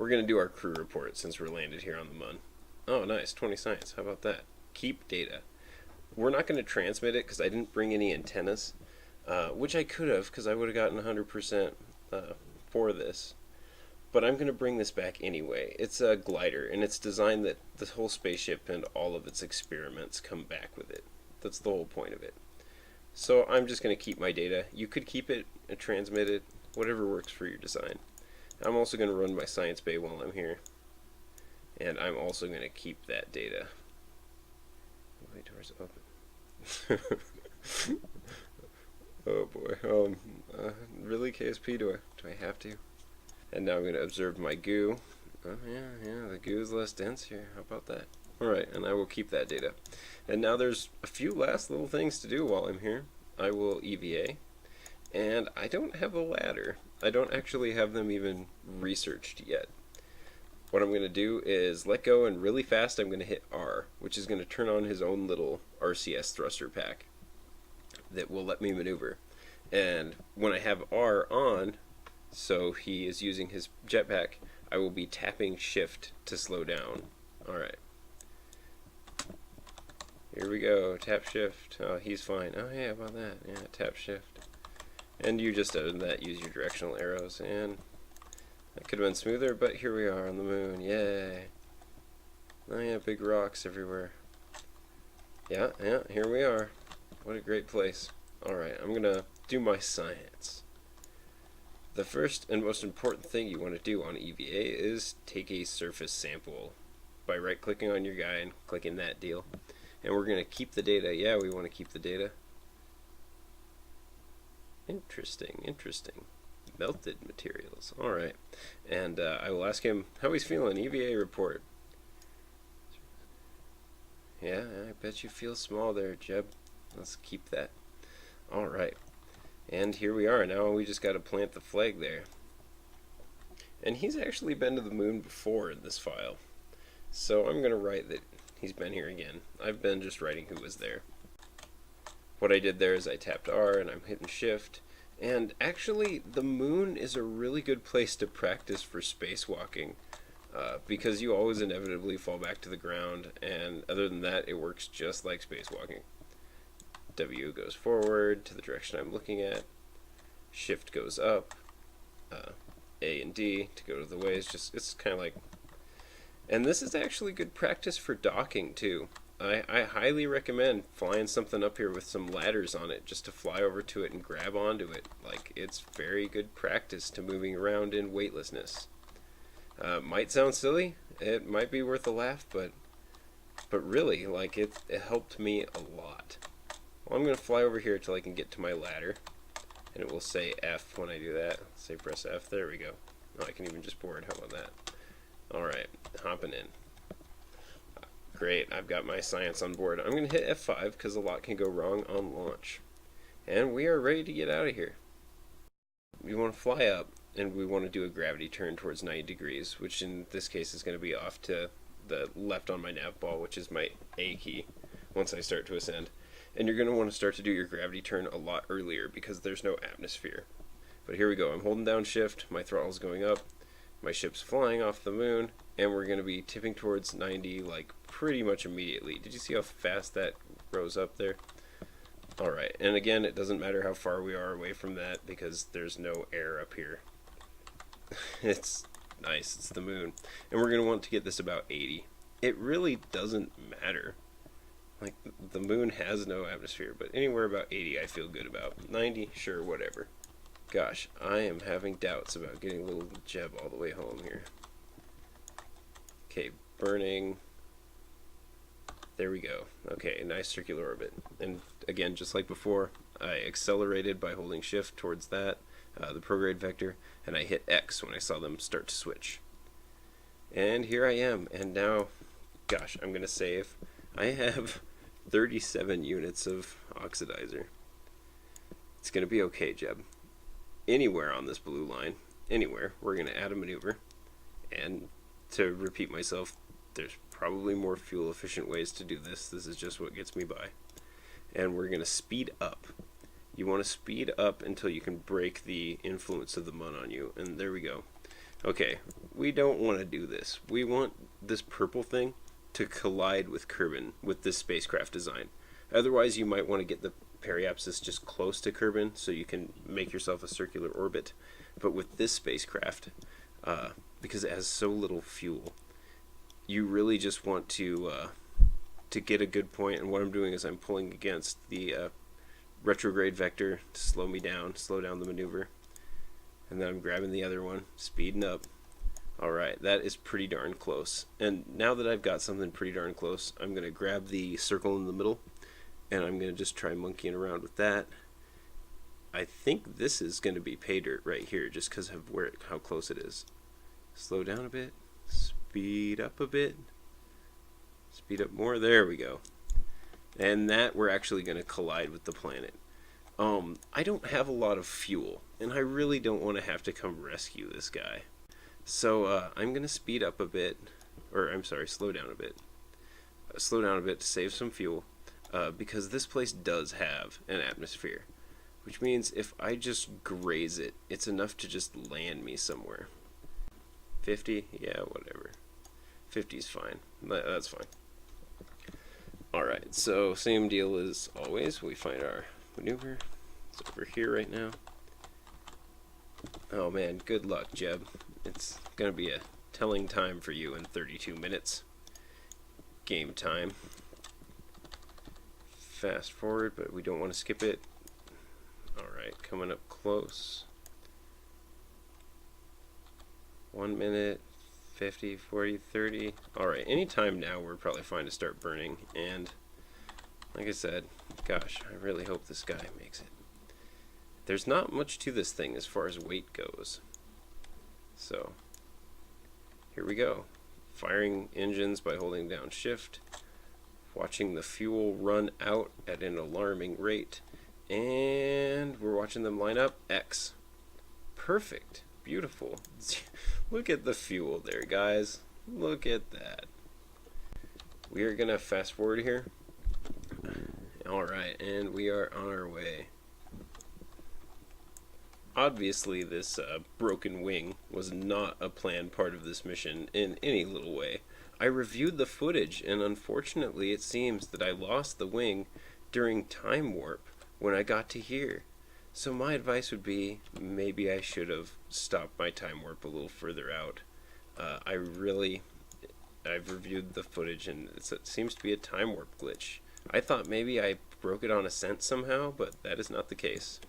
we're going to do our crew report since we're landed here on the Mun. Oh, nice, 20 science. How about that? Keep data. We're not going to transmit it because I didn't bring any antennas, which I could have because I would have gotten 100% for this. But I'm going to bring this back anyway. It's a glider, and it's designed that the whole spaceship and all of its experiments come back with it. That's the whole point of it. So I'm just going to keep my data. You could keep it and transmit it, whatever works for your design. I'm also going to run my science bay while I'm here. And I'm also going to keep that data. My door's open. Oh boy. Really, KSP? Do I have to? And now I'm going to observe my goo. Oh yeah, the goo is less dense here. How about that? Alright, and I will keep that data. And now there's a few last little things to do while I'm here. I will EVA. And I don't have a ladder. I don't actually have them even researched yet. What I'm going to do is let go, and really fast I'm going to hit R, which is going to turn on his own little RCS thruster pack that will let me maneuver. And when I have R on, so he is using his jetpack, I will be tapping shift to slow down. Alright. Here we go. Tap shift. Oh, he's fine. Oh yeah, about that. Yeah, tap shift. And you just other than that use your directional arrows, and that could have been smoother, but here we are on the moon. Yay. Oh yeah, big rocks everywhere. Yeah, here we are. What a great place. Alright, I'm gonna do my science. The first and most important thing you want to do on EVA is take a surface sample by right-clicking on your guy and clicking that deal. And we're going to keep the data. Yeah, we want to keep the data. Interesting. Melted materials. Alright. And I will ask him how he's feeling. EVA report. Yeah, I bet you feel small there, Jeb. Let's keep that. Alright. And here we are. Now we just got to plant the flag there. And he's actually been to the moon before in this file. So I'm going to write that he's been here again. I've been just writing who was there. What I did there is I tapped R and I'm hitting shift. And actually the moon is a really good place to practice for spacewalking. Because you always inevitably fall back to the ground. And other than that, it works just like spacewalking. W goes forward to the direction I'm looking at. Shift goes up. A and D to go to the ways. It's kind of like. And this is actually good practice for docking too. I highly recommend flying something up here with some ladders on it, just to fly over to it and grab onto it. Like, it's very good practice to moving around in weightlessness. Might sound silly. It might be worth a laugh, but really, like, it helped me a lot. Well, I'm going to fly over here till I can get to my ladder, and it will say F when I do that. Say press F. There we go. Oh, I can even just board. How about that? Alright, hopping in. Great, I've got my science on board. I'm going to hit F5 because a lot can go wrong on launch. And we are ready to get out of here. We want to fly up, and we want to do a gravity turn towards 90 degrees, which in this case is going to be off to the left on my nav ball, which is my A key, once I start to ascend. And you're going to want to start to do your gravity turn a lot earlier because there's no atmosphere. But here we go. I'm holding down shift, my throttle's going up, my ship's flying off the moon, and we're going to be tipping towards 90 like pretty much immediately. Did you see how fast that rose up there? Alright, and again, it doesn't matter how far we are away from that because there's no air up here. It's nice, it's the moon. And we're going to want to get this about 80. It really doesn't matter. Like, the moon has no atmosphere, but anywhere about 80 I feel good about. 90, sure, whatever. Gosh, I am having doubts about getting little Jeb all the way home here. Okay, burning. There we go. Okay, nice circular orbit. And again, just like before, I accelerated by holding shift towards that, the prograde vector, and I hit X when I saw them start to switch. And here I am, and now, gosh, I'm going to save. I have 37 units of oxidizer. It's going to be okay, Jeb. Anywhere on this blue line, anywhere, we're going to add a maneuver. And to repeat myself, there's probably more fuel efficient ways to do this. This is just what gets me by. And we're going to speed up. You want to speed up until you can break the influence of the Mun on you. And there we go. Okay, we don't want to do this. We want this purple thing to collide with Kerbin with this spacecraft design. Otherwise, you might want to get the periapsis just close to Kerbin so you can make yourself a circular orbit. But with this spacecraft, because it has so little fuel, you really just want to get a good point. And what I'm doing is I'm pulling against the retrograde vector to slow down the maneuver. And then I'm grabbing the other one, speeding up. Alright, that is pretty darn close. And now that I've got something pretty darn close, I'm going to grab the circle in the middle, and I'm going to just try monkeying around with that. I think this is going to be pay dirt right here, just because of how close it is. Slow down a bit, speed up a bit, speed up more, there we go. And that we're actually going to collide with the planet. I don't have a lot of fuel, and I really don't want to have to come rescue this guy. So I'm going to speed up a bit, or I'm sorry, slow down a bit. Slow down a bit to save some fuel, because this place does have an atmosphere. Which means if I just graze it, it's enough to just land me somewhere. 50? Yeah, whatever. 50 is fine. That's fine. Alright, so same deal as always. We find our maneuver. It's over here right now. Oh man, good luck, Jeb. It's gonna be a telling time for you in 32 minutes. Game time. Fast forward, but we don't want to skip it. Alright, coming up close. 1 minute, 50, 40, 30. Alright, anytime now we're probably fine to start burning. And like I said, gosh, I really hope this guy makes it. There's not much to this thing as far as weight goes. So, here we go. Firing engines by holding down shift. Watching the fuel run out at an alarming rate. And we're watching them line up. X. Perfect. Beautiful. Look at the fuel there, guys. Look at that. We are going to fast forward here. Alright, and we are on our way. Obviously, this broken wing was not a planned part of this mission in any little way. I reviewed the footage, and unfortunately it seems that I lost the wing during time warp when I got to here. So my advice would be, maybe I should have stopped my time warp a little further out. I've reviewed the footage, and it seems to be a time warp glitch. I thought maybe I broke it on ascent somehow, but that is not the case.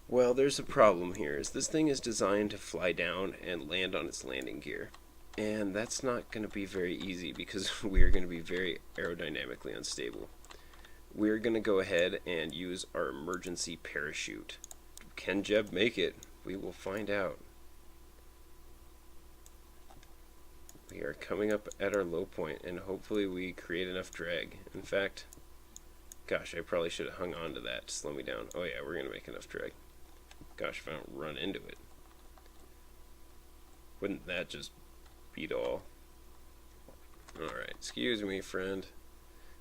Well, there's a problem here, is this thing is designed to fly down and land on its landing gear. And that's not going to be very easy because we are going to be very aerodynamically unstable. We're going to go ahead and use our emergency parachute. Can Jeb make it? We will find out. We are coming up at our low point, and hopefully we create enough drag. In fact, gosh, I probably should have hung on to that to slow me down. Oh yeah, we're going to make enough drag. Gosh, if I don't run into it. Wouldn't that just beat all? Alright, excuse me, friend.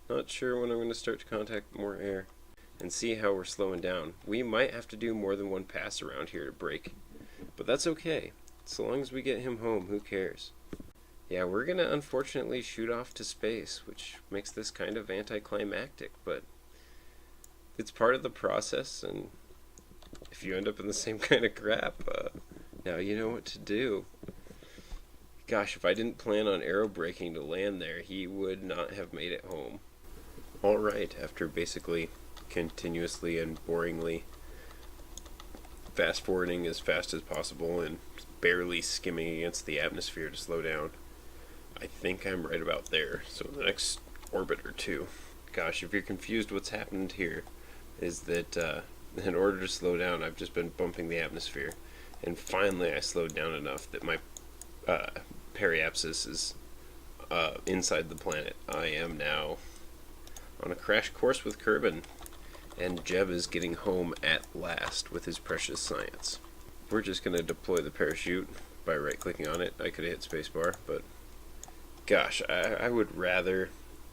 Not sure when I'm going to start to contact more air. And see how we're slowing down. We might have to do more than one pass around here to brake. But that's okay. So long as we get him home, who cares? Yeah, we're going to unfortunately shoot off to space, which makes this kind of anticlimactic, but it's part of the process, and if you end up in the same kind of crap, now you know what to do. Gosh, if I didn't plan on aero braking to land there, he would not have made it home. Alright, after basically continuously and boringly fast forwarding as fast as possible and barely skimming against the atmosphere to slow down, I think I'm right about there. So the next orbit or two. Gosh, if you're confused, what's happened here is that in order to slow down, I've just been bumping the atmosphere, and finally I slowed down enough that my periapsis is inside the planet. I am now on a crash course with Kerbin, and Jeb is getting home at last with his precious science. We're just going to deploy the parachute by right-clicking on it. I could have hit spacebar, but gosh, I would rather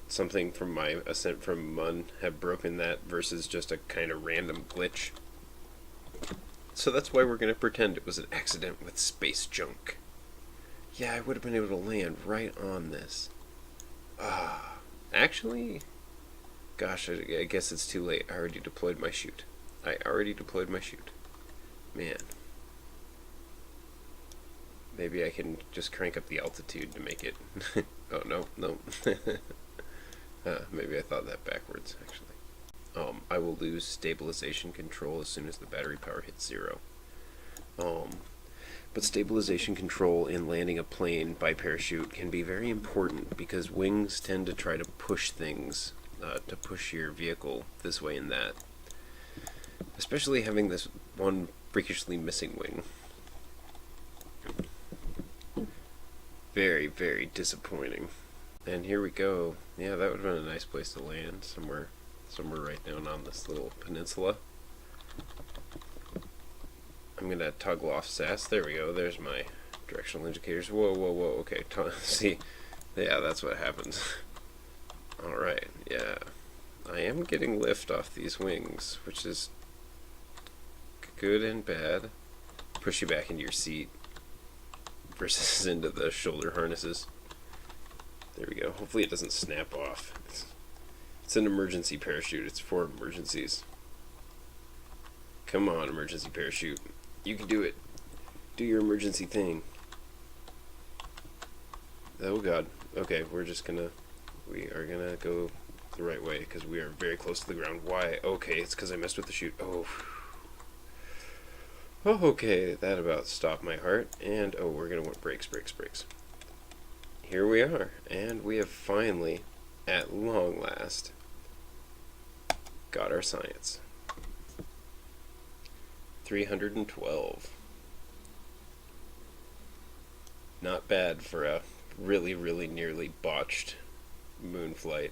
something from my ascent from Mun have broken that versus just a kind of random glitch. So that's why we're going to pretend it was an accident with space junk. Yeah, I would have been able to land right on this. Actually, gosh, I guess it's too late. I already deployed my chute. Man. Maybe I can just crank up the altitude to make it... oh, no. Maybe I thought that backwards, actually. I will lose stabilization control as soon as the battery power hits 0. But stabilization control in landing a plane by parachute can be very important because wings tend to try to push things, to push your vehicle this way and that. Especially having this one freakishly missing wing. Very, very disappointing. And here we go. Yeah, that would have been a nice place to land, somewhere right down on this little peninsula. I'm gonna toggle off SAS. There we go. There's my directional indicators. Whoa. Okay, see, yeah, that's what happens. All right, yeah, I am getting lift off these wings, which is good and bad. Push you back into your seat versus into the shoulder harnesses. There we go. Hopefully it doesn't snap off. It's an emergency parachute. It's for emergencies. Come on, emergency parachute. You can do it. Do your emergency thing. Oh god. Okay, we are gonna go the right way because we are very close to the ground. Why? Okay, it's because I messed with the chute. Oh, okay, that about stopped my heart. And we're gonna want brakes. Here we are, and we have finally, at long last, got our science. 312. Not bad for a really, really nearly botched moon flight.